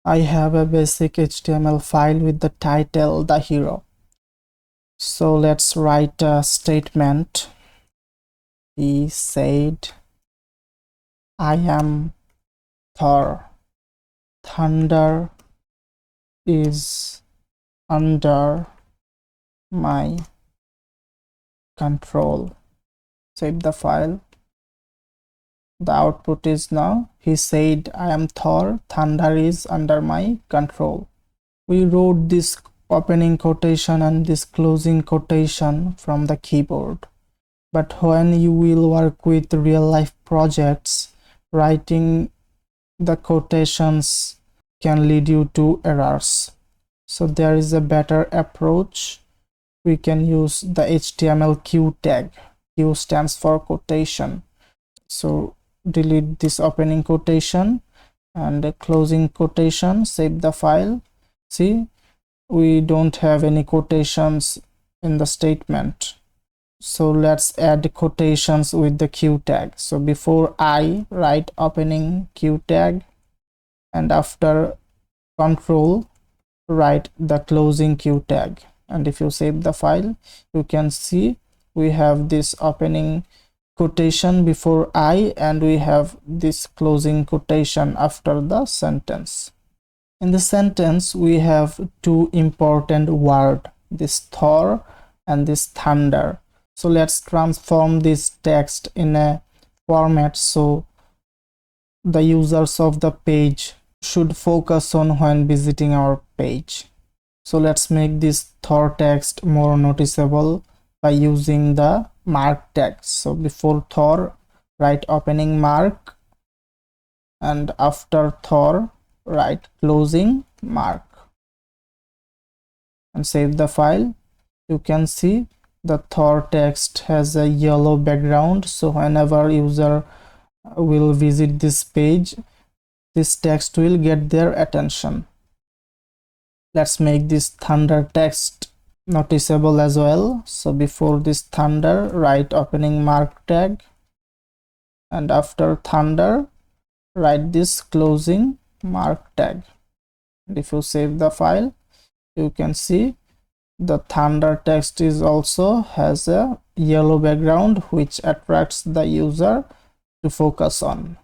I have a basic HTML file with the title The Hero. So let's write a statement. He said, I am Thor. Thunder is under my control. Save the file. The output is now, he said, I am Thor. Thunder is under my control. We wrote this opening quotation and this closing quotation from the keyboard. But when you will work with real life projects, writing the quotations can lead you to errors. So there is a better approach. We can use the HTML Q tag. Q stands for quotation. So delete this opening quotation and the closing quotation, save the file. See, we don't have any quotations in the statement. So let's add quotations with the Q tag. So before I, write opening Q tag, and after control, write the closing Q tag. And if you save the file, you can see we have this opening quotation before I, and we have this closing quotation after the sentence. In the sentence, we have two important words, this Thor and this thunder. So let's transform this text in a format so the users of the page should focus on when visiting our page. So let's make this Thor text more noticeable by using the mark tag. So before Thor, write opening mark, and after Thor, write closing mark, and save the file. You can see the Thor text has a yellow background, so whenever user will visit this page, this text will get their attention. Let's make this thunder text noticeable as well. So before this thunder, write opening mark tag, and after thunder, write this closing mark tag. And if you save the file, you can see the thunder text is also has a yellow background which attracts the user to focus on.